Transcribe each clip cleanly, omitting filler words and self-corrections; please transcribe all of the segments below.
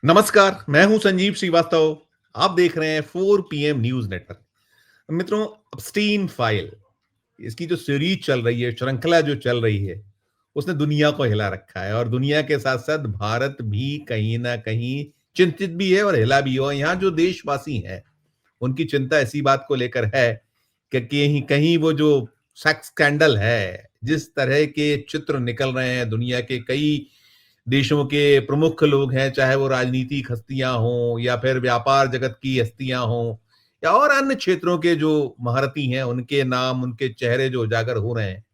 नमस्कार, मैं हूं संजीव श्रीवास्तव। आप देख रहे हैं 4 पीएम न्यूज नेटवर्क। मित्रों, एप्स्टीन फाइल, इसकी जो सीरीज चल रही है, श्रृंखला जो चल रही है, उसने दुनिया को हिला रखा है और दुनिया के साथ साथ भारत भी कहीं ना कहीं चिंतित भी है और हिला भी है। और यहाँ जो देशवासी हैं, उनकी चिंता इसी बात को लेकर है कि कहीं कहीं वो जो सेक्स स्कैंडल है, जिस तरह के चित्र निकल रहे हैं दुनिया के कई देशों के प्रमुख लोग हैं, चाहे वो राजनीतिक हस्तियां हों या फिर व्यापार जगत की हस्तियां हों या और अन्य क्षेत्रों के जो महारथी हैं, उनके नाम, उनके चेहरे जो उजागर हो रहे हैं,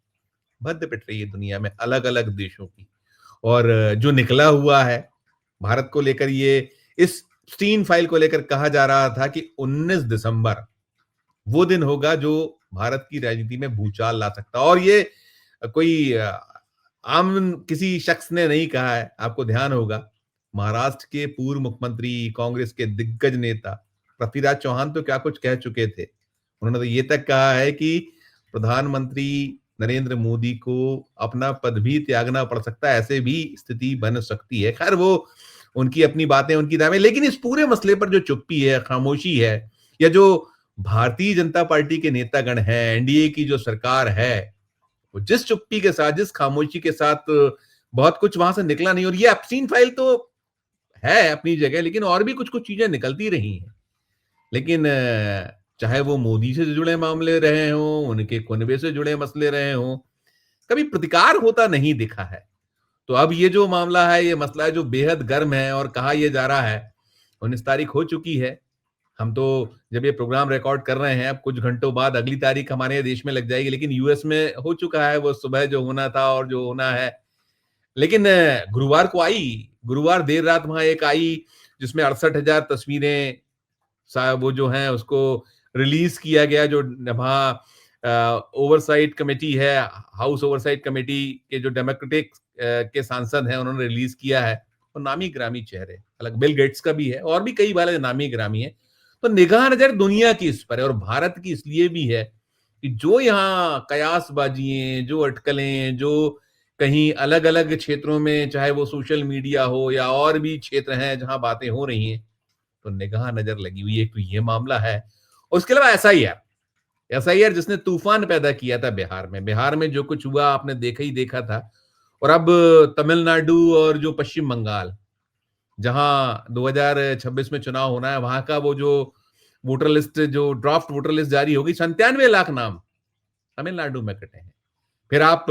भद्द पिट रही है दुनिया में अलग अलग देशों की। और जो निकला हुआ है भारत को लेकर, ये इस स्टीन फाइल को लेकर कहा जा रहा था कि 19 दिसंबर वो दिन होगा जो भारत की राजनीति में भूचाल ला सकता। और ये कोई आम किसी शख्स ने नहीं कहा है। आपको ध्यान होगा, महाराष्ट्र के पूर्व मुख्यमंत्री, कांग्रेस के दिग्गज नेता पृथ्वीराज चौहान तो क्या कुछ कह चुके थे। उन्होंने तो ये तक कहा है कि प्रधानमंत्री नरेंद्र मोदी को अपना पद भी त्यागना पड़ सकता है, ऐसे भी स्थिति बन सकती है। खैर, वो उनकी अपनी बातें, उनकी दावें, लेकिन इस पूरे मसले पर जो चुप्पी है, खामोशी है, या जो भारतीय जनता पार्टी के नेतागण हैं, एनडीए की जो सरकार है, वो जिस चुप्पी के साथ, जिस खामोशी के साथ, बहुत कुछ वहां से निकला नहीं। और ये एप्स्टीन फाइल तो है अपनी जगह, लेकिन और भी कुछ कुछ चीजें निकलती रही हैं। लेकिन चाहे वो मोदी से जुड़े मामले रहे हों, उनके कुनबे से जुड़े मसले रहे हों, कभी प्रतिकार होता नहीं दिखा है। तो अब ये जो मामला है, ये मसला है जो बेहद गर्म है और कहा यह जा रहा है 19 तारीख हो चुकी है। हम तो जब ये प्रोग्राम रिकॉर्ड कर रहे हैं, अब कुछ घंटों बाद अगली तारीख हमारे देश में लग जाएगी, लेकिन यूएस में हो चुका है वो सुबह जो होना था और जो होना है। लेकिन गुरुवार को आई, गुरुवार देर रात वहां एक आई जिसमें 68,000 तस्वीरें वो जो हैं उसको रिलीज किया गया। जो वहाँ ओवरसाइट कमेटी है, हाउस ओवरसाइट कमेटी के जो डेमोक्रेटिक के सांसद हैं, उन्होंने रिलीज किया है। और नामी ग्रामी चेहरे, अलग बिल गेट्स का भी है और भी कई वाले नामी ग्रामी है। तो निगाह नजर दुनिया की इस पर है और भारत की इसलिए भी है कि जो यहाँ कयासबाजियां, जो अटकलें, जो कहीं अलग अलग क्षेत्रों में, चाहे वो सोशल मीडिया हो या और भी क्षेत्र हैं जहां बातें हो रही हैं, तो निगाह नजर लगी हुई है। एक तो ये मामला है और उसके अलावा एसआईआर जिसने तूफान पैदा किया था बिहार में। बिहार में जो कुछ हुआ आपने देखा ही देखा था। और अब तमिलनाडु और जो पश्चिम बंगाल, जहां 2026 में चुनाव होना है, वहां का वो जो वोटर लिस्ट, जो ड्राफ्ट वोटर लिस्ट जारी होगी, 97 लाख नाम तमिलनाडु में कटे हैं। फिर आप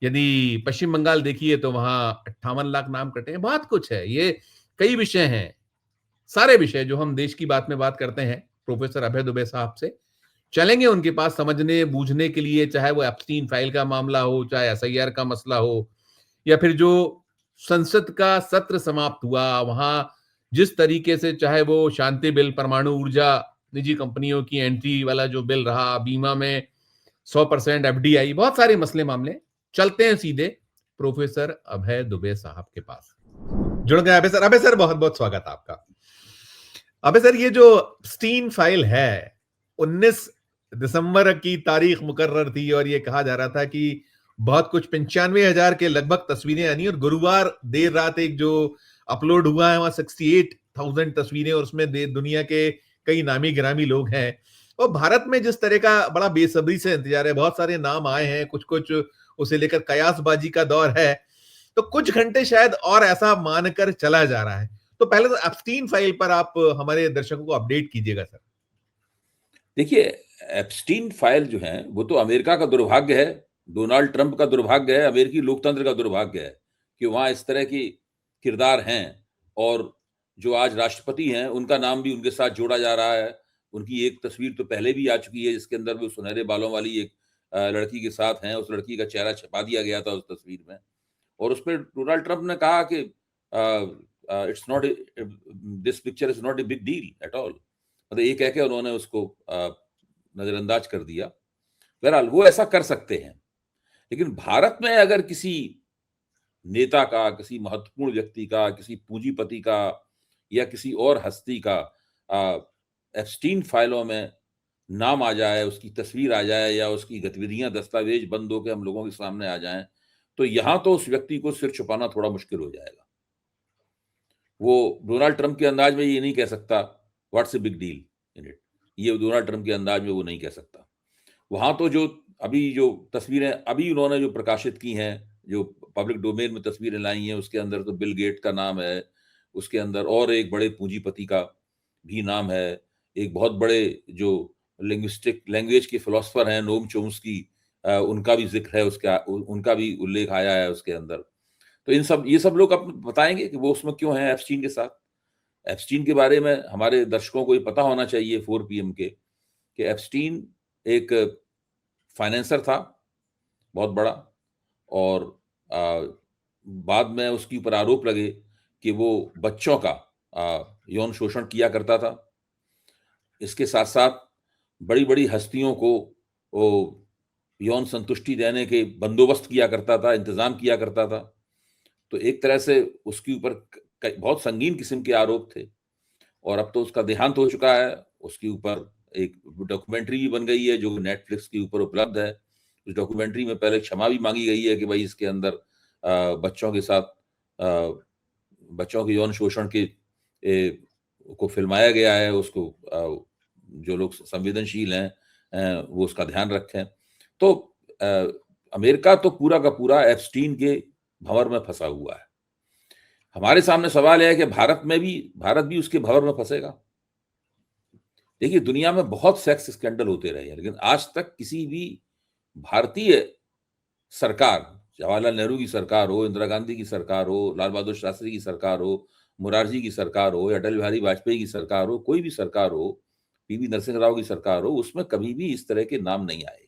यदि पश्चिम बंगाल देखिए तो वहां 58 लाख नाम कटे हैं। बहुत कुछ है, ये कई विषय हैं। सारे विषय जो हम देश की बात में बात करते हैं, प्रोफेसर अभय दुबे साहब से चलेंगे उनके पास समझने बूझने के लिए, चाहे वो एप्स्टीन फाइल का मामला हो, चाहे एसआईआर का मसला हो, या फिर जो संसद का सत्र समाप्त हुआ वहां जिस तरीके से, चाहे वो शांति बिल, परमाणु ऊर्जा निजी कंपनियों की एंट्री वाला जो बिल रहा, बीमा में 100% एफडीआई, बहुत सारे मसले मामले। चलते हैं सीधे प्रोफेसर अभय दुबे साहब के पास। जुड़ गए अभय सर। अभय सर, बहुत बहुत स्वागत आपका। अबे सर, ये जो स्टीन फाइल है, 19 दिसंबर की तारीख मुकर्रर थी और ये कहा जा रहा था कि बहुत कुछ 95,000 के लगभग तस्वीरें आनी। और गुरुवार देर रात एक जो अपलोड हुआ है वहां 68,000 तस्वीरें, और उसमें दुनिया के कई नामी गिरामी लोग हैं। और भारत में जिस तरह का बड़ा बेसब्री से इंतजार है, बहुत सारे नाम आए हैं, कुछ कुछ उसे लेकर कयासबाजी का दौर है। तो कुछ घंटे शायद और ऐसा मानकर चला जा रहा है। तो पहले तो एप्स्टीन फाइल पर आप हमारे दर्शकों को अपडेट कीजिएगा सर। देखिए, एप्स्टीन फाइल जो है वो तो अमेरिका का दुर्भाग्य है, डोनाल्ड ट्रंप का दुर्भाग्य है, अमेरिकी लोकतंत्र का दुर्भाग्य है कि वहाँ इस तरह की किरदार हैं। और जो आज राष्ट्रपति हैं उनका नाम भी उनके साथ जोड़ा जा रहा है। उनकी एक तस्वीर तो पहले भी आ चुकी है जिसके अंदर वो सुनहरे बालों वाली एक लड़की के साथ हैं। उस लड़की का चेहरा छपा दिया गया था उस तस्वीर में, और उसमें डोनाल्ड ट्रंप ने कहा कि it's not, this picture is not a big deal at all. मतलब ये कह के उन्होंने उसको नजरअंदाज कर दिया। बहरहाल वो ऐसा कर सकते हैं, लेकिन भारत में अगर किसी नेता का, किसी महत्वपूर्ण व्यक्ति का, किसी पूंजीपति का या किसी और हस्ती का एप्स्टीन फाइलों में नाम आ जाए, उसकी तस्वीर आ जाए या उसकी गतिविधियां दस्तावेज बंद होकर हम लोगों के सामने आ जाएं, तो यहां तो उस व्यक्ति को सिर छुपाना थोड़ा मुश्किल हो जाएगा। वो डोनाल्ड ट्रंप के अंदाज में ये नहीं कह सकता what's a big deal in it, ये डोनाल्ड ट्रंप के अंदाज में वो नहीं कह सकता। वहां तो जो तस्वीरें अभी उन्होंने जो प्रकाशित की हैं, जो पब्लिक डोमेन में तस्वीरें लाई हैं, उसके अंदर तो बिल गेट का नाम है, उसके अंदर और एक बड़े पूंजीपति का भी नाम है, एक बहुत बड़े जो लैंग्वेज के फिलोसफर हैं नोम चोम्स्की, उनका भी जिक्र है, उनका भी उल्लेख आया है उसके अंदर। तो ये सब लोग अब बताएंगे कि वो उसमें क्यों हैं एप्स्टीन के साथ। एप्स्टीन के बारे में हमारे दर्शकों को ये पता होना चाहिए 4 पीएम के, कि एप्स्टीन एक फाइनेंसर था बहुत बड़ा, और बाद में उसके ऊपर आरोप लगे कि वो बच्चों का यौन शोषण किया करता था। इसके साथ साथ बड़ी बड़ी हस्तियों को वो यौन संतुष्टि देने के बंदोबस्त किया करता था, इंतजाम किया करता था। तो एक तरह से उसके ऊपर बहुत संगीन किस्म के आरोप थे, और अब तो उसका देहांत हो चुका है। उसके ऊपर एक डॉक्यूमेंट्री भी बन गई है जो नेटफ्लिक्स के ऊपर उपलब्ध है। उस डॉक्यूमेंट्री में पहले क्षमा भी मांगी गई है कि भाई इसके अंदर बच्चों के साथ बच्चों के यौन शोषण के को फिल्माया गया है, उसको जो लोग संवेदनशील हैं वो उसका ध्यान रखें। तो अमेरिका तो पूरा का पूरा एप्स्टीन के भंवर में फंसा हुआ है। हमारे सामने सवाल है कि भारत भी उसके भंवर में फंसेगा। देखिए, दुनिया में बहुत सेक्स स्कैंडल होते रहे हैं, लेकिन आज तक किसी भी भारतीय सरकार, जवाहरलाल नेहरू की सरकार हो, इंदिरा गांधी की सरकार हो, लाल बहादुर शास्त्री की सरकार हो, मुरारजी की सरकार हो, या अटल बिहारी वाजपेयी की सरकार हो, कोई भी सरकार हो, पीवी नरसिंह राव की सरकार हो, उसमें कभी भी इस तरह के नाम नहीं आए,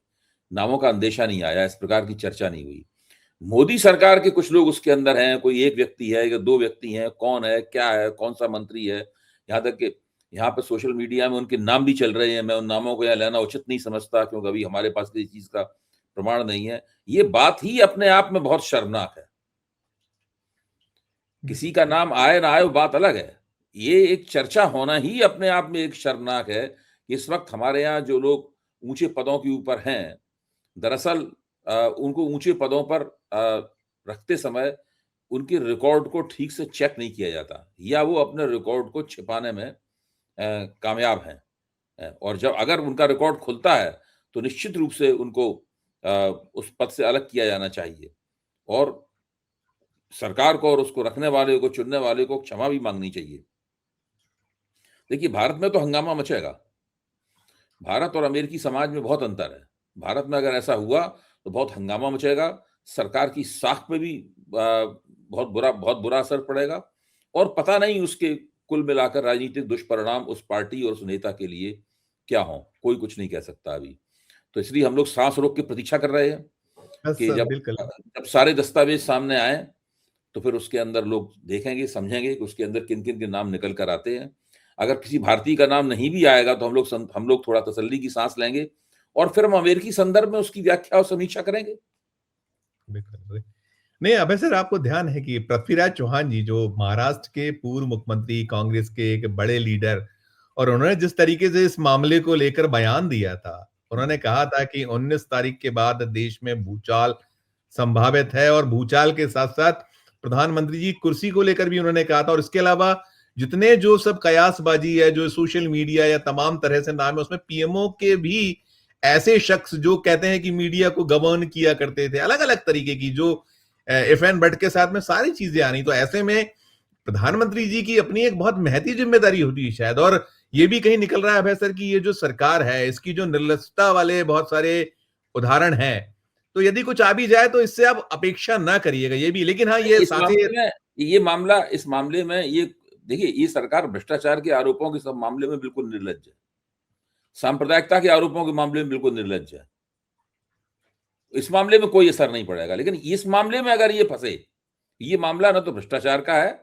नामों का अंदेशा नहीं आया, इस प्रकार की चर्चा नहीं हुई। मोदी सरकार के कुछ लोग उसके अंदर हैं, कोई एक व्यक्ति है या दो व्यक्ति हैं, कौन है, क्या है, कौन सा मंत्री है, यहाँ तक कि यहाँ पे सोशल मीडिया में उनके नाम भी चल रहे हैं। मैं उन नामों को यहाँ लेना उचित नहीं समझता, क्योंकि अभी हमारे पास किसी चीज का प्रमाण नहीं है। ये बात ही अपने आप में बहुत शर्मनाक है। किसी का नाम आए ना आए वो बात अलग है, ये एक चर्चा होना ही अपने आप में एक शर्मनाक है। इस वक्त हमारे यहाँ जो लोग ऊंचे पदों के ऊपर हैं, दरअसल उनको ऊंचे पदों पर रखते समय उनके रिकॉर्ड को ठीक से चेक नहीं किया जाता, या वो अपने रिकॉर्ड को छिपाने में कामयाब हैं। और जब अगर उनका रिकॉर्ड खुलता है तो निश्चित रूप से उनको उस पद से अलग किया जाना चाहिए, और सरकार को और उसको रखने वाले को, चुनने वाले को क्षमा भी मांगनी चाहिए। देखिए, भारत में तो हंगामा मचेगा। भारत और अमेरिकी समाज में बहुत अंतर है। भारत में अगर ऐसा हुआ तो बहुत हंगामा मचेगा, सरकार की साख पे भी बहुत बुरा असर पड़ेगा, और पता नहीं उसके कुल मिलाकर राजनीतिक दुष्परिणाम उस पार्टी और उस नेता के लिए क्या हो, कोई कुछ नहीं कह सकता अभी। तो इसलिए हम लोग सांस रोक के प्रतीक्षा कर रहे हैं कि जब सारे दस्तावेज सामने आए तो फिर उसके अंदर लोग देखेंगे, समझेंगे कि उसके अंदर किन किन के नाम निकल कर आते हैं। अगर किसी भारतीय का नाम नहीं भी आएगा तो हम लोग थोड़ा तसल्ली की सांस लेंगे, और फिर हम अमेरिकी संदर्भ में उसकी व्याख्या और समीक्षा करेंगे। नहीं, अभय सर, आपको ध्यान है कि पृथ्वीराज चौहान जी, जो महाराष्ट्र के पूर्व मुख्यमंत्री, कांग्रेस के एक बड़े लीडर, और उन्होंने जिस तरीके से इस मामले को लेकर बयान दिया था, उन्होंने कहा था कि 19 तारीख के बाद देश में भूचाल संभावित है, और भूचाल के साथ साथ प्रधानमंत्री जी कुर्सी को लेकर भी उन्होंने कहा था। और इसके अलावा जितने जो सब कयासबाजी है, जो सोशल मीडिया या तमाम तरह से नाम है, उसमें पीएमओ के भी ऐसे शख्स जो कहते हैं कि मीडिया को गवर्न किया करते थे, अलग अलग तरीके की, जो एफएन भट्ट के साथ में सारी चीजें आनी। तो ऐसे में प्रधानमंत्री जी की अपनी एक बहुत महती जिम्मेदारी होती है शायद। और ये भी कहीं निकल रहा है अभय सर कि ये जो सरकार है, इसकी जो निर्लजता वाले बहुत सारे उदाहरण हैं, तो यदि कुछ आ भी जाए तो इससे आप अपेक्षा ना करिएगा, ये भी। लेकिन हाँ, ये इस मामले में ये देखिए, ये सरकार भ्रष्टाचार के आरोपों के सब मामले में बिल्कुल निर्लज है, सांप्रदायिकता के आरोपों के मामले में बिल्कुल निर्लज है। इस मामले में कोई असर नहीं पड़ेगा, लेकिन इस मामले में अगर ये फंसे, ये मामला ना तो भ्रष्टाचार का है,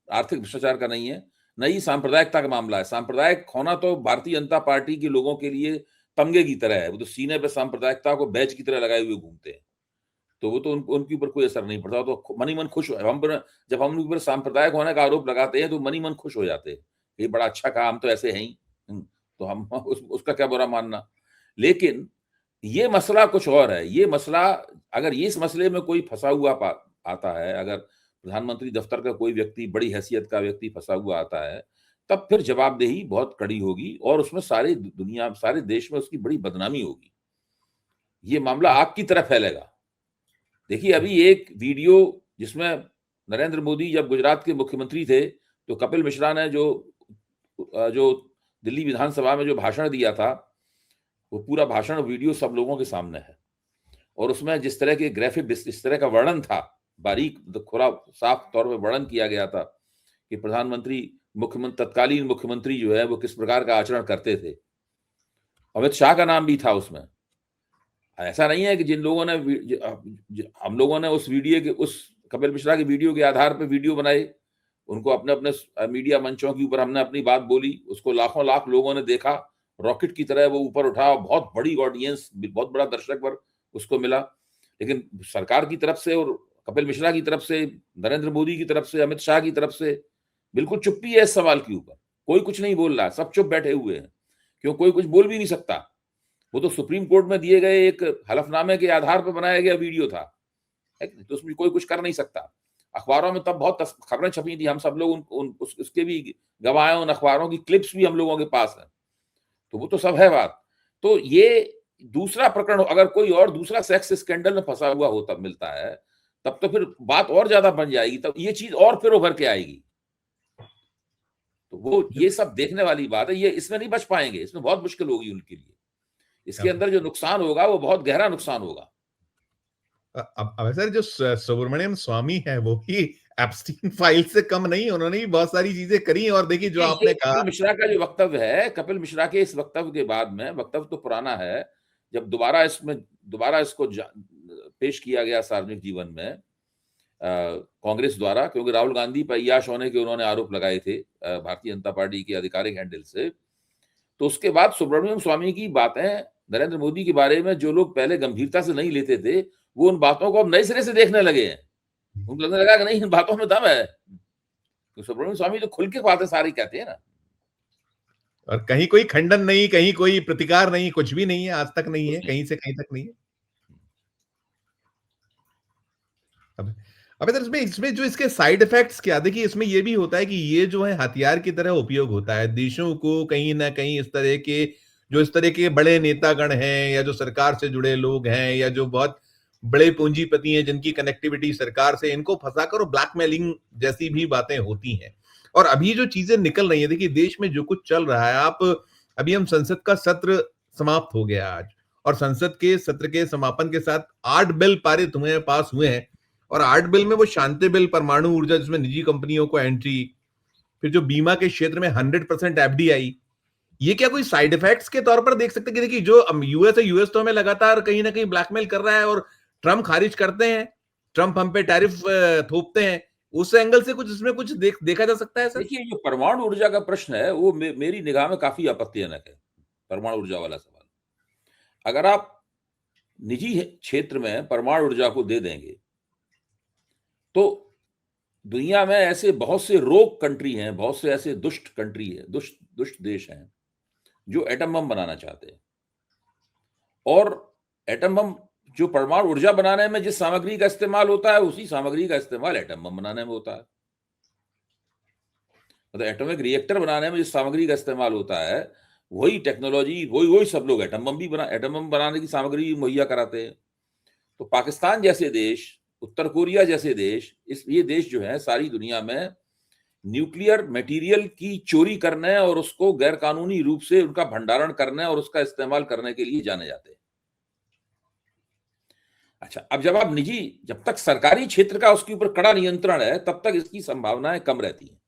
आर्थिक भ्रष्टाचार का नहीं है, न ही सांप्रदायिकता का मामला है। सांप्रदायिक होना तो भारतीय जनता पार्टी के लोगों के लिए तमगे की तरह है, वो तो सीने पे सांप्रदायिकता को बैच की तरह लगाए हुए घूमते हैं, तो वो तो उनके ऊपर कोई असर नहीं पड़ता। तो मनी मन खुश जब हम ऊपर सांप्रदायिक होने का आरोप लगाते हैं तो मनी मन खुश हो जाते हैं, ये बड़ा अच्छा कहा, हम तो ऐसे हैं ही, तो हम उसका क्या बुरा मानना। लेकिन ये मसला कुछ और है। ये मसला, अगर इस मसले में कोई फंसा हुआ आता है, अगर प्रधानमंत्री दफ्तर का कोई व्यक्ति, बड़ी हैसियत का व्यक्ति फंसा हुआ आता है, तब फिर जवाबदेही बहुत कड़ी होगी और उसमें सारी दुनिया, सारे देश में उसकी बड़ी बदनामी होगी। ये मामला आग की तरह फैलेगा। देखिए, अभी एक वीडियो जिसमें नरेंद्र मोदी जब गुजरात के मुख्यमंत्री थे, तो कपिल मिश्रा ने जो दिल्ली विधानसभा में जो भाषण दिया था, वो पूरा भाषण वीडियो सब लोगों के सामने है। और उसमें जिस तरह के ग्राफिक, इस तरह का वर्णन था, बारीक, खुला साफ तौर पे वर्णन किया गया था कि तत्कालीन मुख्यमंत्री जो है वो किस प्रकार का आचरण करते थे। अमित शाह का नाम भी था उसमें। ऐसा नहीं है कि जिन लोगों ने हम लोगों ने उस कपिल मिश्रा की वीडियो के आधार पर वीडियो बनाए, उनको अपने अपने मीडिया मंचों के ऊपर हमने अपनी बात बोली, उसको लाखों लाख लोगों ने देखा, रॉकेट की तरह वो ऊपर उठा, बहुत बड़ी ऑडियंस, बहुत बड़ा दर्शक वर्ग उसको मिला। लेकिन सरकार की तरफ से और कपिल मिश्रा की तरफ से, नरेंद्र मोदी की तरफ से, अमित शाह की तरफ से बिल्कुल चुप्पी है इस सवाल के ऊपर। कोई कुछ नहीं बोल रहा, सब चुप बैठे हुए हैं। क्यों? कोई कुछ बोल भी नहीं सकता। वो तो सुप्रीम कोर्ट में दिए गए एक हलफनामे के आधार पर बनाया गया वीडियो था, तो उसमें कोई कुछ कर नहीं सकता। अखबारों में तब बहुत खबरें छपी थी, हम सब लोग उसके भी गवाह हैं, उन अखबारों की क्लिप्स भी हम लोगों के पास है। तो वो तो सब है बात। तो ये दूसरा प्रकरण, अगर कोई और दूसरा सेक्स स्कैंडल में फंसा हुआ होता मिलता है, तब तो फिर बात और ज्यादा बन जाएगी, तब ये चीज और फिर उभर के आएगी। तो वो ये सब देखने वाली बात है। ये इसमें नहीं बच पाएंगे, इसमें बहुत मुश्किल होगी उनके लिए। इसके अंदर जो नुकसान होगा वो बहुत गहरा नुकसान होगा। अब सर, जो सुब्रमण्यम स्वामी है वो भी एप्स्टीन फाइल से कम नहीं, उन्होंने भी बहुत सारी चीजें करी। और देखिए, जो आपने कहा, कपिल मिश्रा का जो वक्तव्य है, कपिल मिश्रा के इस वक्तव्य के बाद में, वक्तव्य तो पुराना है, जब दोबारा इसको पेश किया गया सार्वजनिक जीवन में कांग्रेस द्वारा, क्योंकि राहुल गांधी पर अय्याश होने के उन्होंने आरोप लगाए थे भारतीय जनता पार्टी के आधिकारिक हैंडल से। तो उसके बाद सुब्रमण्यम स्वामी की बातें नरेंद्र मोदी के बारे में जो लोग पहले गंभीरता से नहीं लेते थे, वो उन बातों को अब नए सिरे से देखने लगे हैं। उनको लगने लगा कि नहीं, इन बातों में दम है। तो सुब्रमण्यम स्वामी तो खुल के बातें सारी कहते हैं ना, और कहीं कोई खंडन नहीं, कहीं कोई प्रतिकार नहीं, कुछ भी नहीं है, आज तक नहीं है, कहीं से कहीं तक नहीं है। अब अब इधर इसमें जो इसके साइड इफेक्ट्स क्या, देखिए, इसमें ये भी होता है कि ये जो है हथियार की तरह उपयोग होता है देशों को कहीं ना कहीं, इस तरह के बड़े नेतागण हैं, या जो सरकार से जुड़े लोग हैं, या जो बहुत बड़े पूंजीपति हैं जिनकी कनेक्टिविटी सरकार से, इनको फंसाकर ब्लैकमेलिंग जैसी भी बातें होती हैं। और अभी जो चीजें निकल रही है, देखिए, देश में जो कुछ चल रहा है, अभी हम संसद का सत्र समाप्त हो गया आज, और संसद के सत्र के समापन के साथ 8 बिल पारित हुए, पास हुए हैं। और 8 बिल में वो शांति बिल, परमाणु ऊर्जा जिसमें निजी कंपनियों को एंट्री, फिर जो बीमा के क्षेत्र में 100% एफडीआई, ये क्या कोई साइड इफेक्ट्स के तौर पर देख सकते हैं कि देखिए, जो यूएस तो हमें लगातार कहीं ना कहीं ब्लैकमेल कर रहा है, और ट्रम्प खारिज करते हैं, ट्रम्प हम पे टैरिफ थोपते हैं, उस एंगल से कुछ इसमें कुछ देखा जा सकता है सर? देखिए, जो परमाणु ऊर्जा का प्रश्न है वो मेरी निगाह में काफी आपत्तिजनक है। परमाणु ऊर्जा वाला सवाल, अगर आप निजी क्षेत्र में परमाणु ऊर्जा को दे देंगे, तो दुनिया में ऐसे बहुत से रोग कंट्री हैं, बहुत से ऐसे दुष्ट कंट्री है, दुष्ट देश हैं जो एटम बम बनाना चाहते हैं। और एटम बम, जो परमाणु ऊर्जा बनाने में जिस सामग्री का इस्तेमाल होता है, उसी सामग्री का इस्तेमाल एटम बम बनाने में होता है। मतलब एटॉमिक रिएक्टर बनाने में जिस सामग्री का इस्तेमाल होता है, वही टेक्नोलॉजी, वही सब लोग एटम बम बनाने की सामग्री मुहैया कराते हैं। तो पाकिस्तान जैसे देश, उत्तर कोरिया जैसे देश, ये देश जो है सारी दुनिया में न्यूक्लियर मटेरियल की चोरी करने और उसको गैर कानूनी रूप से उनका भंडारण करने और उसका इस्तेमाल करने के लिए जाने जाते हैं। अच्छा, अब जब तक सरकारी क्षेत्र का उसके ऊपर कड़ा नियंत्रण है, तब तक इसकी संभावनाएं कम रहती हैं।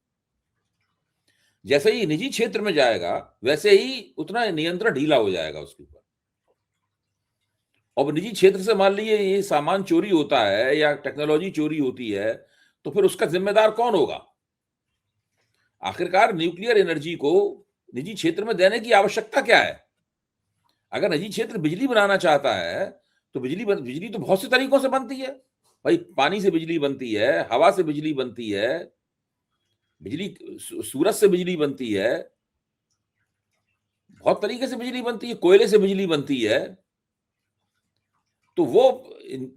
जैसे ही निजी क्षेत्र में जाएगा, वैसे ही उतना नियंत्रण ढीला हो जाएगा उसके ऊपर। और निजी क्षेत्र से मान लीजिए ये सामान चोरी होता है या टेक्नोलॉजी चोरी होती है, तो फिर उसका जिम्मेदार कौन होगा? आखिरकार न्यूक्लियर एनर्जी को निजी क्षेत्र में देने की आवश्यकता क्या है? अगर निजी क्षेत्र बिजली बनाना चाहता है, तो बिजली तो बहुत से तरीकों से बनती है भाई। पानी से बिजली बनती है, हवा से बिजली बनती है, सूरज से बिजली बनती है, बहुत तरीके से बिजली बनती है, कोयले से बिजली बनती है। तो वो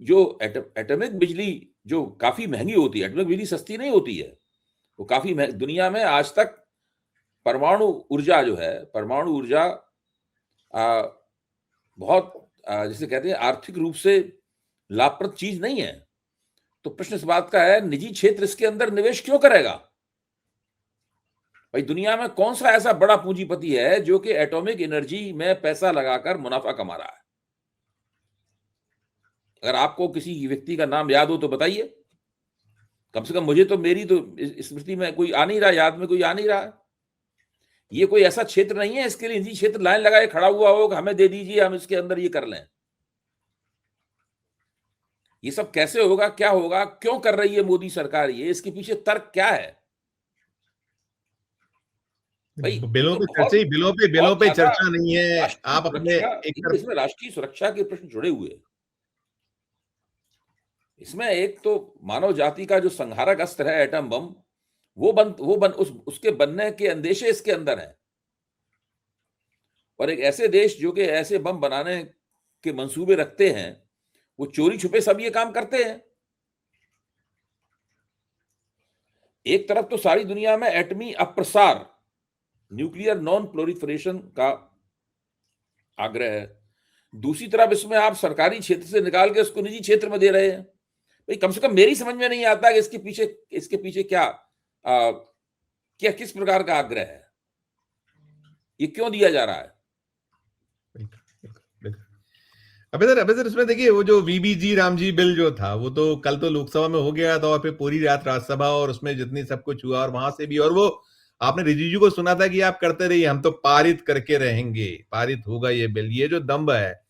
जो एटॉमिक बिजली जो काफी महंगी होती है। एटॉमिक बिजली सस्ती नहीं होती है, वो काफी दुनिया में आज तक परमाणु ऊर्जा जो है, परमाणु ऊर्जा बहुत जिसे कहते हैं आर्थिक रूप से लाभप्रद चीज नहीं है। तो प्रश्न इस बात का है, निजी क्षेत्र इसके अंदर निवेश क्यों करेगा? भाई दुनिया में कौन सा ऐसा बड़ा पूंजीपति है जो कि एटॉमिक एनर्जी में पैसा लगाकर मुनाफा कमा रहा है? अगर आपको किसी व्यक्ति का नाम याद हो तो बताइए। कम से कम मुझे तो, मेरी तो स्मृति में कोई आ नहीं रहा, याद में कोई आ नहीं रहा। ये कोई ऐसा क्षेत्र नहीं है इसके लिए निजी क्षेत्र लाइन लगाए खड़ा हुआ हो कि हमें दे दीजिए, हम इसके अंदर ये कर लें। ये सब कैसे होगा, क्या होगा, क्यों कर रही है मोदी सरकार ये, इसके पीछे तर्क क्या है? भाई बिलों तो पे चर्चा ही, बिलों पे चर्चा नहीं है। राष्ट्रीय आप अपने सुरक्षा, इसमें राष्ट्रीय सुरक्षा के प्रश्न जुड़े हुए हैं। इसमें एक तो मानव जाति का जो संहारक अस्त्र है एटम बम, उसके बनने के अंदेशे इसके अंदर है। और एक ऐसे देश जो कि ऐसे बम बनाने के मंसूबे रखते हैं, वो चोरी छुपे सब ये काम करते हैं। एक तरफ तो सारी दुनिया में एटमी अप्रसार, न्यूक्लियर नॉन प्रोलिफरेशन का आग्रह है, दूसरी तरफ इसमें आप सरकारी क्षेत्र से निकाल के उसको निजी क्षेत्र में दे रहे हैं। भाई कम से कम मेरी समझ में नहीं आता कि इसके पीछे क्या किस प्रकार का आग्रह है, ये क्यों दिया जा रहा है? अबे सर इसमें देखिए, वो जो वीबीजी रामजी बिल जो था, वो तो कल तो लोकसभा में हो गया था और फिर पूरी रात राज्यसभा और उसमें जितनी सब कुछ हुआ और वहां से भी, और वो आपने रिजिजू को सुना था कि आप करते रहिए, हम तो पारित करके रहेंगे, पारित होगा ये बिल, ये जो दम्भ है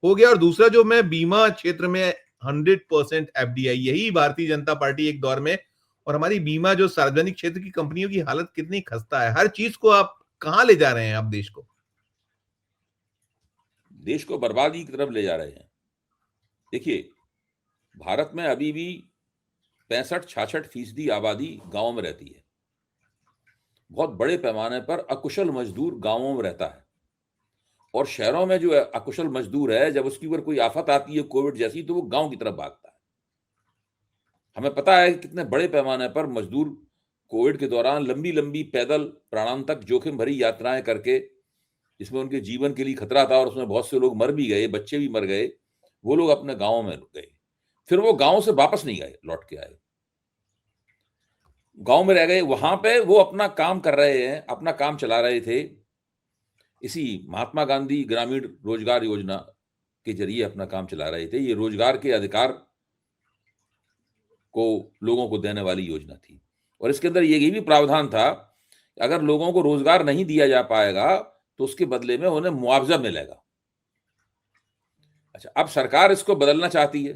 हो गया। और दूसरा जो मैं बीमा क्षेत्र में 100% एफडीआई, यही भारतीय जनता पार्टी एक दौर में, और हमारी बीमा जो सार्वजनिक क्षेत्र की कंपनियों की हालत कितनी खस्ता है। हर चीज को आप कहां ले जा रहे हैं, आप देश को बर्बादी की तरफ ले जा रहे हैं। देखिए भारत में अभी भी 65-66% आबादी गांवों में रहती है। बहुत बड़े पैमाने पर अकुशल मजदूर गांवों में रहता है, और शहरों में जो अकुशल मजदूर है, जब उसके ऊपर कोई आफत आती है कोविड जैसी, तो वो गांव की तरफ भागता है। हमें पता है कि कितने बड़े पैमाने पर मजदूर कोविड के दौरान लंबी लंबी पैदल प्राणांतक जोखिम भरी यात्राएं करके, जिसमें उनके जीवन के लिए खतरा था और उसमें बहुत से लोग मर भी गए, बच्चे भी मर गए, वो लोग अपने गांव में गए, फिर वो गांव से वापस नहीं गए, लौट के आए, गांव में रह गए। वहां पे वो अपना काम कर रहे हैं, अपना काम चला रहे थे, इसी महात्मा गांधी ग्रामीण रोजगार योजना के जरिए अपना काम चला रहे थे। ये रोजगार के अधिकार को लोगों को देने वाली योजना थी, और इसके अंदर ये भी प्रावधान था, अगर लोगों को रोजगार नहीं दिया जा पाएगा तो उसके बदले में उन्हें मुआवजा मिलेगा। अच्छा, अब सरकार इसको बदलना चाहती है,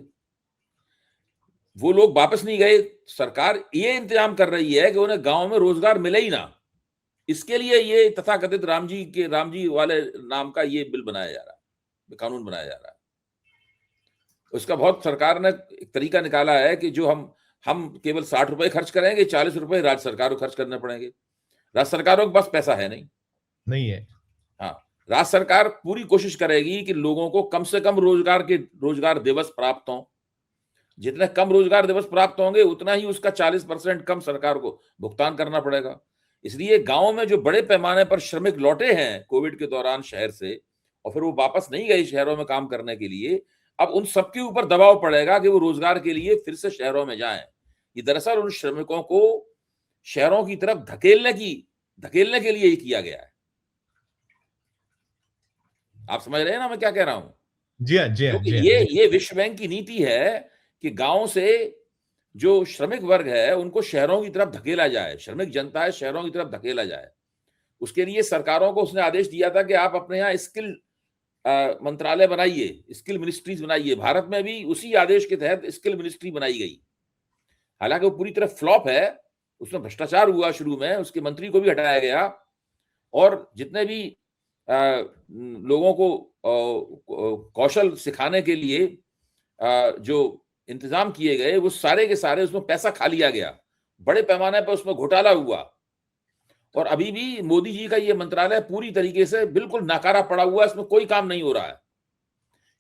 वो लोग वापस नहीं गए, सरकार ये इंतजाम कर रही है कि उन्हें गांव में रोजगार मिले ही ना, इसके लिए ये तथाकथित रामजी वाले नाम का ये बिल बनाया जा रहा है, कानून बनाया जा रहा है। उसका बहुत सरकार ने एक तरीका निकाला है कि जो हम केवल 60 रुपए खर्च करेंगे, 40 रुपए राज्य सरकार को खर्च करने पड़ेंगे। राज्य सरकारों के पास पैसा है नहीं है। हाँ, राज्य सरकार पूरी कोशिश करेगी कि लोगों को कम से कम रोजगार दिवस प्राप्त हों। जितने कम रोजगार दिवस प्राप्त होंगे उतना ही उसका 40% कम सरकार को भुगतान करना पड़ेगा। इसलिए गांव में जो बड़े पैमाने पर श्रमिक लौटे हैं कोविड के दौरान शहर से, और फिर वो वापस नहीं गए शहरों में काम करने के लिए, अब उन सबके ऊपर दबाव पड़ेगा कि वो रोजगार के लिए फिर से शहरों में जाएं। ये दरअसल उन श्रमिकों को शहरों की तरफ धकेलने के लिए ही किया गया है। आप समझ रहे हैं ना मैं क्या कह रहा हूं? जी हाँ, क्योंकि ये विश्व बैंक की नीति है कि गांव से जो श्रमिक वर्ग है उनको शहरों की तरफ धकेला जाए, श्रमिक जनता है शहरों की तरफ धकेला जाए। उसके लिए सरकारों को उसने आदेश दिया था कि आप अपने यहाँ स्किल मंत्रालय बनाइए, स्किल मिनिस्ट्रीज बनाइए। भारत में भी उसी आदेश के तहत स्किल मिनिस्ट्री बनाई गई। हालांकि वो पूरी तरह फ्लॉप है, उसमें भ्रष्टाचार हुआ शुरू में, उसके मंत्री को भी हटाया गया, और जितने भी लोगों को कौशल सिखाने के लिए जो इंतजाम किए गए, वो सारे के सारे उसमें पैसा खा लिया गया, बड़े पैमाने पर उसमें घोटाला हुआ, और अभी भी मोदी जी का ये मंत्रालय पूरी तरीके से बिल्कुल नाकारा पड़ा हुआ है, इसमें कोई काम नहीं हो रहा है,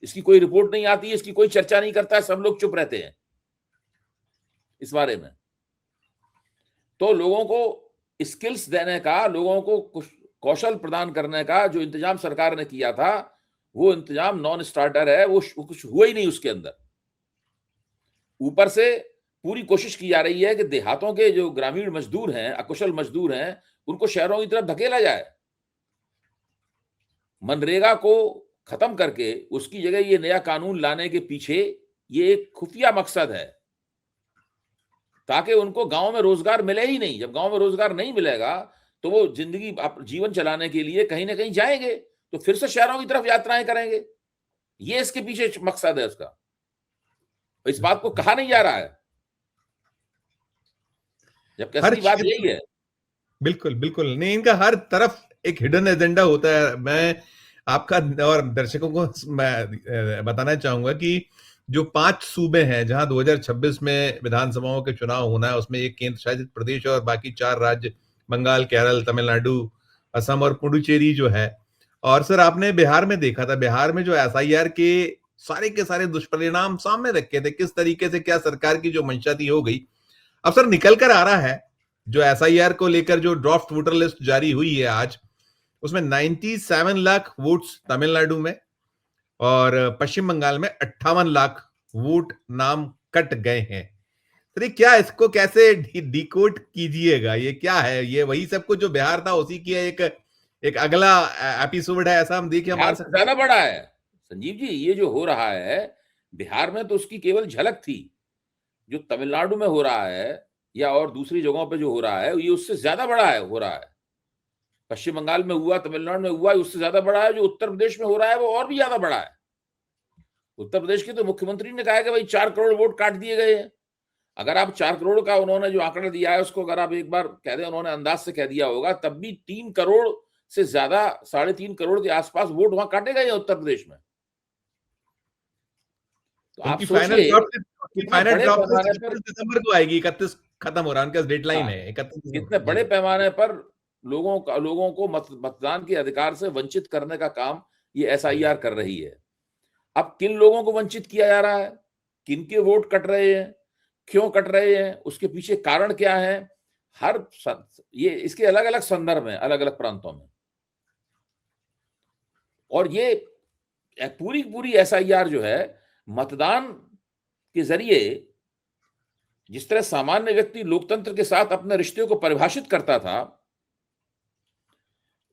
इसकी कोई रिपोर्ट नहीं आती है, इसकी कोई चर्चा नहीं करता है, सब लोग चुप रहते हैं। इस बारे में। तो लोगों को स्किल्स देने का, लोगों को कुछ कौशल प्रदान करने का जो इंतजाम सरकार ने किया था, वो इंतजाम नॉन स्टार्टर है, वो कुछ हुआ ही नहीं उसके अंदर। ऊपर से पूरी कोशिश की जा रही है कि देहातों के जो ग्रामीण मजदूर हैं, अकुशल मजदूर हैं, उनको शहरों की तरफ धकेला जाए। मनरेगा को खत्म करके उसकी जगह ये नया कानून लाने के पीछे ये एक खुफिया मकसद है, ताकि उनको गांव में रोजगार मिले ही नहीं। जब गांव में रोजगार नहीं मिलेगा तो वो जिंदगी जीवन चलाने के लिए कहीं ना कहीं जाएंगे, तो फिर से शहरों की तरफ यात्राएं करेंगे। ये इसके पीछे मकसद है उसका। इस बात को कहा नहीं जा रहा है, जबकि असली बात यही है। बिल्कुल बिल्कुल नहीं, इनका हर तरफ एक हिडन एजेंडा होता है। मैं आपका और दर्शकों को मैं बताना चाहूंगा कि जो 5 सूबे हैं जहां 2026 में विधानसभाओं के चुनाव होना है, उसमें एक केंद्र शासित प्रदेश और बाकी 4 राज्य बंगाल, केरल, तमिलनाडु, असम और पुडुचेरी जो है। और सर आपने बिहार में देखा था, बिहार में जो एसआईआर के सारे दुष्परिणाम सामने रखे थे, किस तरीके से क्या सरकार की जो मंशा थी हो गई। अब सर निकल कर आ रहा है जो एसआईआर को लेकर जो ड्राफ्ट वोटर लिस्ट जारी हुई है आज, उसमें 97 लाख वोट्स तमिलनाडु में और पश्चिम बंगाल में 58 लाख वोट नाम कट गए हैं। तो क्या इसको कैसे डिकोड कीजिएगा? ये क्या है? ये वही सब कुछ जो बिहार था उसी की एक अगला एपिसोड है, ऐसा हम देखिए मान सकते हैं? ज्यादा बड़ा है संजीव जी। ये जो हो रहा है बिहार में तो उसकी केवल झलक थी। जो तमिलनाडु में हो रहा है या और दूसरी जगहों पे जो हो रहा है, ये उससे ज्यादा बड़ा है, हो रहा है। पश्चिम बंगाल में हुआ, तमिलनाडु में हुआ, उससे ज्यादा बड़ा है। जो उत्तर प्रदेश में हो रहा है वो और भी ज्यादा बड़ा है। उत्तर प्रदेश के तो मुख्यमंत्री ने कहा है कि भाई 4 करोड़ वोट काट दिए गए हैं। अगर आप 4 करोड़ का उन्होंने जो आंकड़ा दिया है उसको अगर आप एक बार कह दें, उन्होंने अंदाज से कह दिया होगा, तब भी 3 करोड़ से ज्यादा, 3.5 करोड़ के आसपास वोट वहां काटे गए हैं उत्तर प्रदेश में। तो आप सोचिए फाइनल ड्रॉप 31 दिसंबर को आएगी। 31 खत्म हो रहा है उनका डेडलाइन है, 31 कितने बड़े पैमाने पर लोगों को मतदान के अधिकार से वंचित करने का काम ये एसआईआर कर रही है। अब किन लोगों को वंचित किया जा रहा है, किन के वोट कट रहे हैं, क्यों कट रहे हैं, उसके पीछे कारण क्या है, ये इसके अलग अलग संदर्भ हैं अलग अलग प्रांतों में। और ये पूरी एसआईआर जो है मतदान के जरिए जिस तरह सामान्य व्यक्ति लोकतंत्र के साथ अपने रिश्ते को परिभाषित करता था,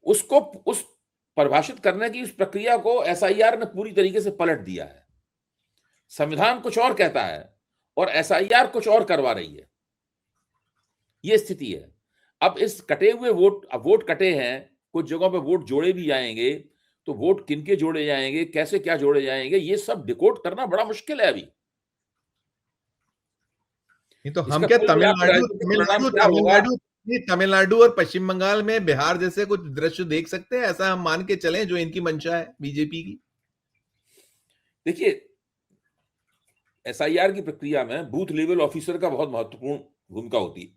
उसको उस परिभाषित करने की उस प्रक्रिया को एसआईआर ने पूरी तरीके से पलट दिया है। संविधान कुछ और कहता है और एसआईआर कुछ और करवा रही है। यह स्थिति है। अब इस कटे हुए वोट कटे हैं, कुछ जगहों पे वोट जोड़े भी जाएंगे, तो वोट किनके जोड़े जाएंगे, कैसे क्या जोड़े जाएंगे, ये सब डिकोड करना बड़ा मुश्किल है अभी। तो हम क्या तमिलनाडु और पश्चिम बंगाल में बिहार जैसे कुछ दृश्य देख सकते हैं? ऐसा हम मान के चलें जो इनकी मंशा है बीजेपी की? देखिए, एसआईआर की प्रक्रिया में बूथ लेवल ऑफिसर का बहुत महत्वपूर्ण भूमिका होती है।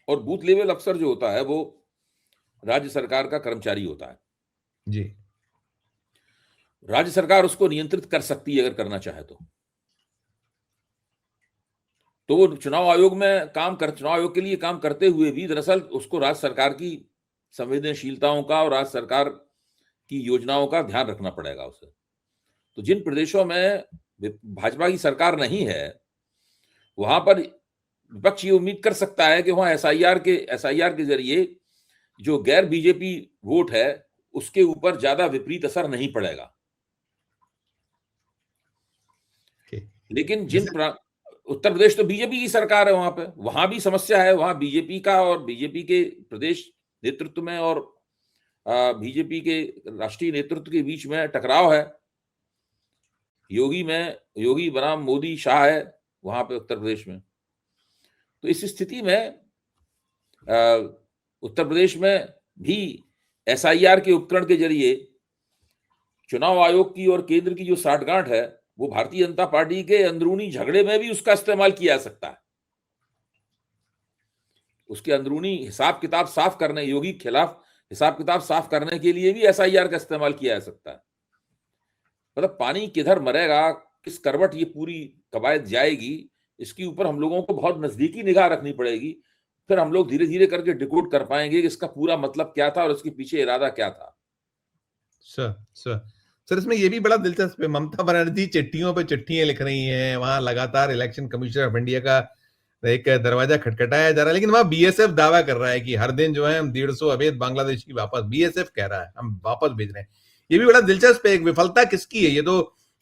और बूथ लेवल अफसर जो होता है वो राज्य सरकार का कर्मचारी होता है जी। राज्य सरकार उसको नियंत्रित कर सकती है अगर करना चाहे तो वो चुनाव आयोग के लिए काम करते हुए भी दरअसल उसको राज्य सरकार की संवेदनशीलताओं का और राज्य सरकार की योजनाओं का ध्यान रखना पड़ेगा उसे। तो जिन प्रदेशों में भाजपा की सरकार नहीं है, वहां पर विपक्ष ये उम्मीद कर सकता है कि वहां एसआईआर के जरिए जो गैर बीजेपी वोट है उसके ऊपर ज्यादा विपरीत असर नहीं पड़ेगा। लेकिन उत्तर प्रदेश तो बीजेपी की सरकार है, वहां भी समस्या है। वहां बीजेपी का और बीजेपी के प्रदेश नेतृत्व में और बीजेपी के राष्ट्रीय नेतृत्व के बीच में टकराव है। योगी बनाम मोदी शाह है वहां पे उत्तर प्रदेश में। तो इस स्थिति में उत्तर प्रदेश में भी एसआईआर के उपकरण के जरिए चुनाव आयोग की और केंद्र की जो साठगांठ है, वो भारतीय जनता पार्टी के अंदरूनी झगड़े में भी उसका इस्तेमाल किया जा सकता है। उसके अंदरूनी हिसाब किताब साफ करने, योगी के खिलाफ हिसाब किताब साफ करने के लिए भी एसआईआर का इस्तेमाल किया जा सकता है। मतलब पानी किधर मरेगा, किस करवट ये पूरी कवायद जाएगी, इसके ऊपर हम लोगों को बहुत नजदीकी निगाह रखनी पड़ेगी। फिर हम लोग धीरे धीरे करके डिकोड कर पाएंगे कि इसका पूरा मतलब क्या था और इसके पीछे इरादा क्या था। सर सर सर इसमें ये भी बड़ा दिलचस्प है, ममता बनर्जी चिट्ठियों पे चिट्ठियां लिख रही हैं, वहां लगातार इलेक्शन कमीशन ऑफ इंडिया का एक दरवाजा खटखटाया जा रहा है, लेकिन वहां बीएसएफ दावा कर रहा है कि हर दिन जो है हम 150 अवैध बांग्लादेशी वापस, बीएसएफ कह रहा है हम वापस भेज रहे हैं। ये भी बड़ा दिलचस्प है, एक विफलता किसकी है? ये तो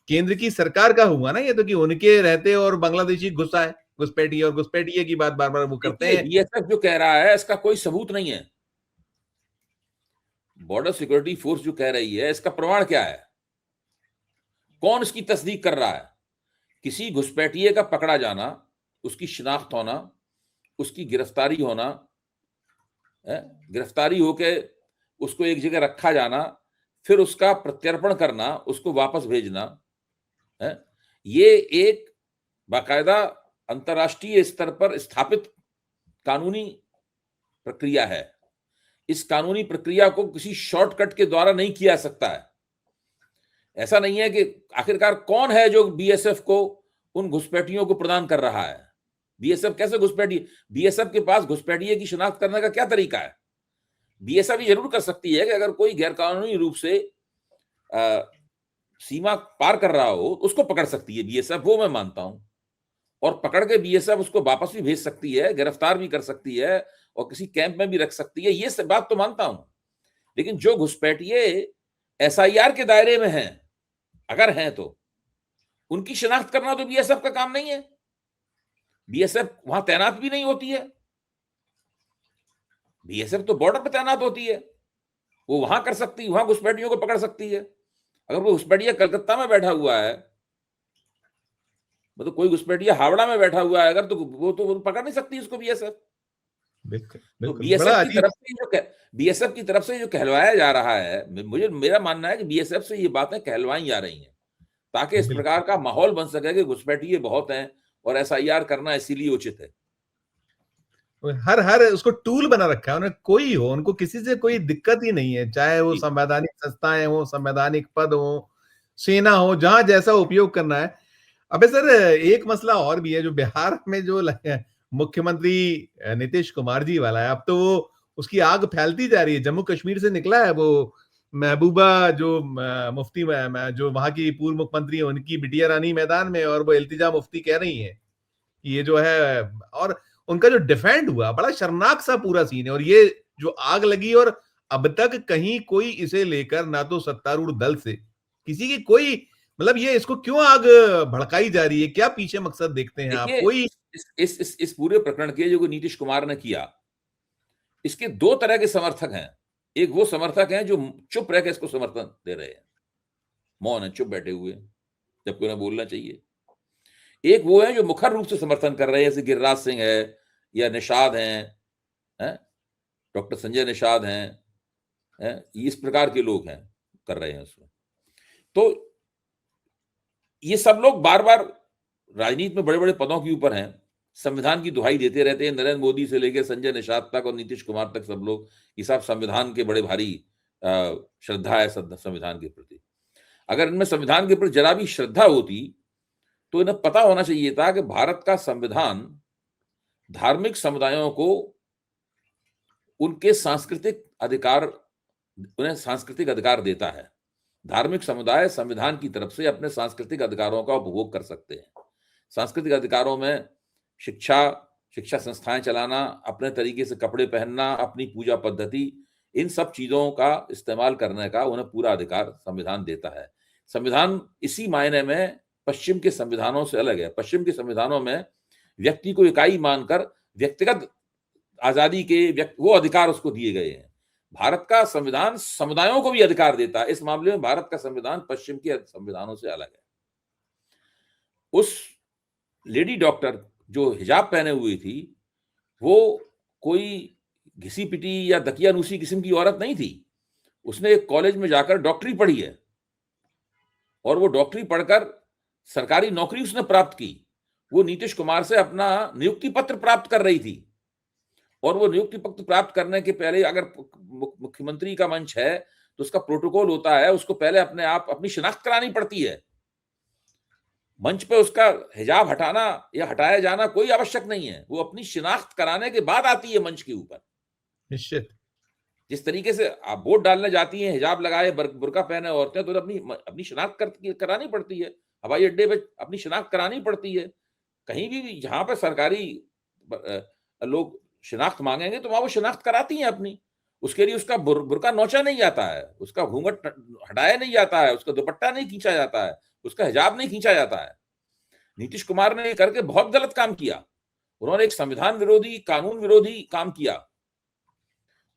केंद्र की सरकार का हुआ ना, ये तो कि उनके रहते और बांग्लादेशी घुसा है, घुसपैठिए, और घुसपैठिए की बात बार बार वो करते देखिए, हैं। बीएसएफ जो कह रहा है इसका कोई सबूत नहीं है। बॉर्डर सिक्योरिटी फोर्स जो कह रही है इसका प्रमाण क्या है? कौन इसकी तस्दीक कर रहा है? किसी घुसपैठिए का पकड़ा जाना, उसकी शिनाख्त होना, उसकी गिरफ्तारी होना, गिरफ्तारी होके उसको एक जगह रखा जाना, फिर उसका प्रत्यर्पण करना, उसको वापस भेजना, ये एक बाकायदा अंतर्राष्ट्रीय स्तर पर स्थापित कानूनी प्रक्रिया है। इस कानूनी प्रक्रिया को किसी शॉर्टकट के द्वारा नहीं किया सकता है। ऐसा नहीं है कि आखिरकार कौन है जो बीएसएफ को उन घुसपैठियों को प्रदान कर रहा है। बीएसएफ कैसे घुसपैठिए, बीएसएफ के पास घुसपैठिए की शिनाख्त करने का क्या तरीका है? बीएसएफ ये जरूर कर सकती है कि अगर कोई गैरकानूनी रूप से सीमा पार कर रहा हो उसको पकड़ सकती है बीएसएफ, वो मैं मानता हूं, और पकड़ के बीएसएफ उसको वापस भी भेज सकती है, गिरफ्तार भी कर सकती है और किसी कैंप में भी रख सकती है, ये सब बात तो मानता हूं। लेकिन जो घुसपैठिए एसआईआर के दायरे में हैं, अगर हैं तो उनकी शिनाख्त करना तो बीएसएफ का काम नहीं है। बीएसएफ वहां तैनात भी नहीं होती है। बीएसएफ तो बॉर्डर पर तैनात होती है, वो वहां कर सकती है, वहां घुसपैठियों को पकड़ सकती है। अगर वो घुसपैठिया कलकत्ता में बैठा हुआ है, मतलब कोई घुसपैठिया हावड़ा में बैठा हुआ है अगर, तो वो पकड़ नहीं सकती उसको बीएसएफ। बिल्कुल तो बिल्कुल, बड़ा अजीब। बीएसएफ की तरफ से जो कहलवाया जा रहा है, मेरा मानना है कि बीएसएफ से ये बातें कहलवाई जा रही हैं ताकि इस प्रकार बिल्कुल का माहौल बन सके कि घुसपैठिए बहुत हैं और एसआईआर करना इसीलिए उचित है। हर हर उसको टूल बना रखा है, उन्हें कोई हो, उनको किसी से कोई दिक्कत ही नहीं है, चाहे वो संवैधानिक संस्थाएं हो, संवैधानिक पद हो, सेना हो, जहां जैसा उपयोग करना है। अबे सर, एक मसला और भी है जो बिहार में जो मुख्यमंत्री नीतीश कुमार जी वाला है, अब तो वो उसकी आग फैलती जा रही है। जम्मू कश्मीर से निकला है वो महबूबा, जो मुफ्ती जो वहां की पूर्व मुख्यमंत्री है, उनकी बिटिया रानी मैदान में, और वो इल्तिजा मुफ्ती कह रही है कि ये जो है, और उनका जो डिफेंड हुआ, बड़ा शर्मनाक सा पूरा सीन है। और ये जो आग लगी, और अब तक कहीं कोई इसे लेकर, ना तो सत्तारूढ़ दल से किसी की कोई, मतलब ये इसको क्यों आग भड़काई जा रही है, क्या पीछे मकसद देखते हैं आप? देखिए, कोई इस पूरे प्रकरण के जो नीतीश कुमार ने किया, इसके दो तरह के समर्थक हैं। एक वो समर्थक हैं जो चुप रह के इसको समर्थन दे रहे हैं, मौन है, चुप बैठे हुए, जबकि उन्हें बोलना चाहिए। एक वो है जो मुखर रूप से समर्थन कर रहे हैं, जैसे गिरिराज सिंह है या निषाद हैं, डॉक्टर संजय निषाद हैं, इस प्रकार के लोग हैं, कर रहे हैं उसमें। तो ये सब लोग बार बार राजनीति में बड़े बड़े पदों के ऊपर हैं, संविधान की दुहाई देते रहते हैं, नरेंद्र मोदी से लेकर संजय निषाद तक और नीतीश कुमार तक, सब लोग ये सब संविधान के बड़े भारी श्रद्धा है संविधान के प्रति। अगर इनमें संविधान के प्रति जरा भी श्रद्धा होती तो इन्हें पता होना चाहिए था कि भारत का संविधान धार्मिक समुदायों को उनके सांस्कृतिक अधिकार, उन्हें सांस्कृतिक अधिकार देता है। धार्मिक समुदाय संविधान की तरफ से अपने सांस्कृतिक अधिकारों का उपभोग कर सकते हैं। सांस्कृतिक अधिकारों में शिक्षा संस्थाएं चलाना, अपने तरीके से कपड़े पहनना, अपनी पूजा पद्धति, इन सब चीजों का इस्तेमाल करने का उन्हें पूरा अधिकार संविधान देता है। संविधान इसी मायने में पश्चिम के संविधानों से अलग है। पश्चिम के संविधानों में व्यक्ति को इकाई मानकर व्यक्तिगत आजादी के वो अधिकार उसको दिए गए हैं। भारत का संविधान समुदायों को भी अधिकार देता है। इस मामले में भारत का संविधान पश्चिम के संविधानों से अलग है। उस लेडी डॉक्टर जो हिजाब पहने हुई थी, वो कोई घिसी पिटी या दकियानूसी किस्म की औरत नहीं थी। उसने एक कॉलेज में जाकर डॉक्टरी पढ़ी है और वो डॉक्टरी पढ़कर सरकारी नौकरी उसने प्राप्त की। वो नीतीश कुमार से अपना नियुक्ति पत्र प्राप्त कर रही थी, और वो नियुक्ति पत्र प्राप्त करने के पहले, अगर मुख्यमंत्री का मंच है तो उसका प्रोटोकॉल होता है, उसको पहले अपने आप अपनी शिनाख्त करानी पड़ती है। मंच पे उसका हिजाब हटाना या हटाया जाना कोई आवश्यक नहीं है, वो अपनी शिनाख्त कराने के बाद आती है मंच के ऊपर। निश्चित। जिस तरीके से आप वोट डालने जाती हैं, हिजाब लगाए, बुर्का पहने औरतें, तो अपनी शिनाख्त करानी पड़ती है। हवाई अड्डे पे अपनी शिनाख्त करानी पड़ती है। कहीं भी जहां पर सरकारी लोग शिनाख्त मांगेंगे तो वहां वो शिनाख्त कराती हैं अपनी। उसके लिए उसका बुर्का नोचा नहीं जाता है, उसका घूंघट हटाया नहीं जाता है, उसका दुपट्टा नहीं खींचा जाता है, उसका हिजाब नहीं खींचा जाता है। नीतीश कुमार ने ये करके बहुत गलत काम किया। उन्होंने एक संविधान विरोधी, कानून विरोधी काम किया,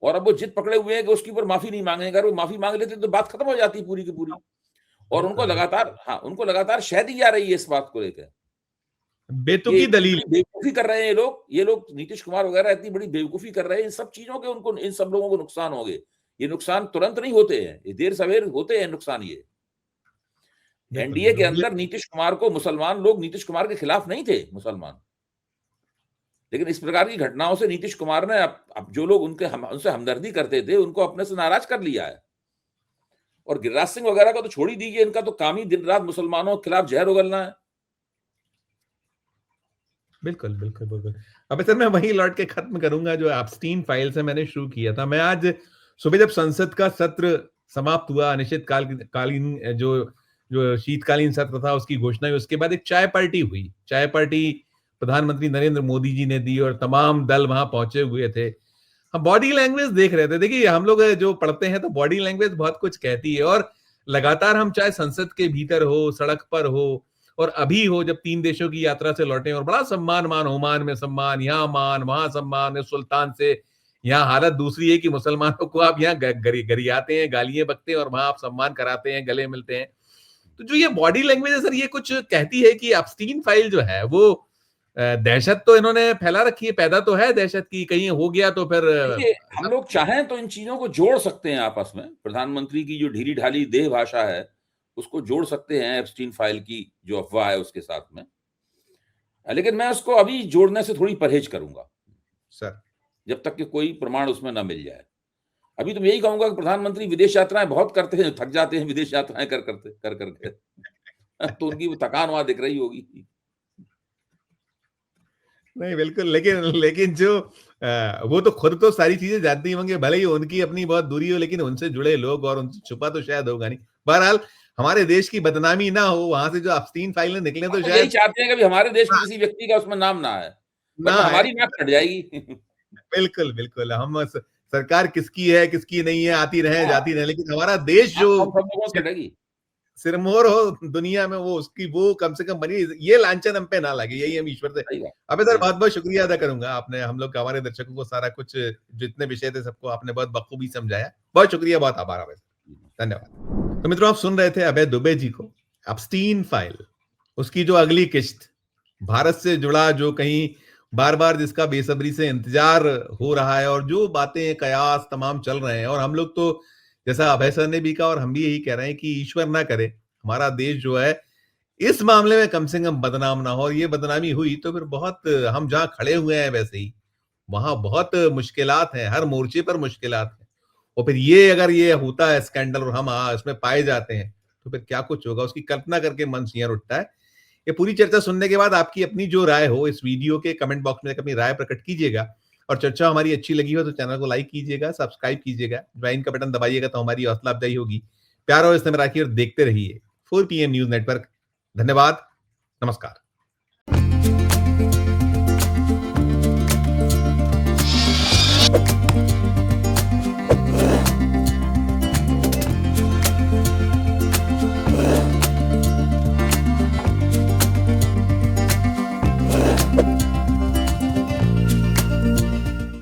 और अब वो जिद पकड़े हुए हैं कि उसके ऊपर माफी नहीं मांगेंगे। अगर वो माफी मांग लेते तो बात खत्म हो जाती पूरी की पूरी। और बिल्कुल उनको लगातार शह दी जा रही है इस बात को लेकर। ये बेतुकी दलील। बेवकूफी कर रहे हैं ये लोग नीतीश कुमार वगैरह इतनी बड़ी बेवकूफी कर रहे हैं। इन सब चीजों के उनको, इन सब लोगों को नुकसान होंगे। ये नुकसान तुरंत नहीं होते हैं, ये देर सवेर होते हैं नुकसान। ये बिल्कुल एनडीए के बिल्कुल अंदर नीतीश कुमार को मुसलमान लोग नीतीश कुमार के खिलाफ नहीं थे, मुसलमान। लेकिन इस प्रकार की घटनाओं से नीतीश कुमार ने अब जो लोग उनसे हमदर्दी करते थे उनको अपने से नाराज कर लिया है। और गिरिराज सिंह वगैरह का तो छोड़ ही दीजिए, इनका तो काम ही दिन रात मुसलमानों के खिलाफ जहर उगलना है। बिल्कुल बिल्कुल बिल्कुल। अब सर मैं वही लौट के खत्म करूंगा जो एप्स्टीन फाइल से मैंने शुरू किया था। मैं आज सुबह जब संसद का सत्र समाप्त हुआ, कालीन जो जो शीतकालीन सत्र था उसकी घोषणा हुई, उसके बाद एक चाय पार्टी हुई। चाय पार्टी प्रधानमंत्री नरेंद्र मोदी जी ने दी और तमाम दल वहां पहुंचे हुए थे। हम बॉडी लैंग्वेज देख रहे थे। देखिए हम लोग जो पढ़ते हैं तो बॉडी लैंग्वेज बहुत कुछ कहती है, और लगातार हम चाहे संसद के भीतर हो, सड़क पर हो, और अभी हो जब 3 देशों की यात्रा से लौटे और बड़ा सम्मान मान, ओमान में सम्मान, यहाँ मान, वहां सम्मान, सुल्तान से यहाँ हालत दूसरी है कि मुसलमानों को आप यहाँ गरियाते हैं, गालियां बकते हैं, और वहां आप सम्मान कराते हैं, गले मिलते हैं। तो जो ये बॉडी लैंग्वेज है सर, ये कुछ कहती है कि एप्स्टीन फाइल जो है वो दहशत तो इन्होंने फैला रखी है, पैदा तो है दहशत की, कहीं हो गया तो फिर देखिए, हम लोग चाहें तो इन चीजों को जोड़ सकते हैं आपस में। प्रधानमंत्री की जो ढीली ढाली देह भाषा है उसको जोड़ सकते हैं एप्स्टीन फाइल की जो अफवाह है उसके साथ में। लेकिन मैं उसको अभी जोड़ने से थोड़ी परहेज करूंगा सर, जब तक कि कोई प्रमाण उसमें ना मिल जाए। अभी तो मैं यही कहूंगा कि प्रधानमंत्री विदेश यात्राएं बहुत करते हैं, थक जाते हैं विदेश यात्राएं कर करके तो उनकी वो थकान वहां दिख रही होगी। नहीं बिल्कुल, लेकिन लेकिन जो वो तो खुद तो सारी चीजें जानती होंगे, भले ही उनकी अपनी बहुत दूरी हो, लेकिन उनसे जुड़े लोग, और उनसे छुपा तो शायद होगा नहीं। बहरहाल हमारे देश की बदनामी ना हो, वहां से जो एप्स्टीन फाइलें निकले हम तो तो यही शायद चाहते हैं कि हमारे देश के किसी व्यक्ति का उसमें नाम ना आए, ना वरना है। हमारी नाक कट जाएगी। बिल्कुल बिल्कुल, हम सरकार किसकी है किसकी नहीं है आती रहे हाँ, जाती रहे, लेकिन हमारा देश जो नाक हम सब लोगों की कटेगी। सिरमौर हो दुनिया में, वो उसकी वो कम से कम बनी, ये लांछन हम पे ना लगे, यही हम ईश्वर से। सही बात, अबे सर सही बहुत बात। बहुत शुक्रिया अदा करूंगा, आपने हम लोग हमारे दर्शकों को सारा कुछ जितने विषय थे सबको आपने बहुत बखूबी समझाया। बहुत शुक्रिया, बहुत आभार आपका, धन्यवाद। तो मित्रों आप सुन रहे थे अभय दुबे जी को। एप्स्टीन फाइल, उसकी जो अगली किस्त, भारत से जुड़ा जो कहीं बार बार जिसका बेसब्री से इंतजार हो रहा है, और जो बातें कयास तमाम चल रहे हैं, और हम लोग तो जैसा अभय सर ने भी कहा और हम भी यही कह रहे हैं कि ईश्वर ना करे हमारा देश जो है इस मामले में कम से कम बदनाम ना हो। और ये बदनामी हुई तो फिर बहुत, हम जहां खड़े हुए हैं वैसे ही वहां बहुत मुश्किलात हैं, हर मोर्चे पर मुश्किलात हैं। और फिर ये अगर ये होता है स्कैंडल और हम इसमें पाए जाते हैं तो फिर क्या कुछ होगा, उसकी कल्पना करके मन सिंहर उठता है। ये पूरी चर्चा सुनने के बाद आपकी अपनी जो राय हो इस वीडियो के कमेंट बॉक्स में अपनी राय प्रकट कीजिएगा। और चर्चा हमारी अच्छी लगी हो तो चैनल को लाइक कीजिएगा, सब्सक्राइब कीजिएगा, ज्वाइन का बटन दबाइएगा तो हमारी हौसला अफजाई होगी। प्यार और इस समय राखिए और देखते रहिए 4 PM न्यूज नेटवर्क। धन्यवाद, नमस्कार।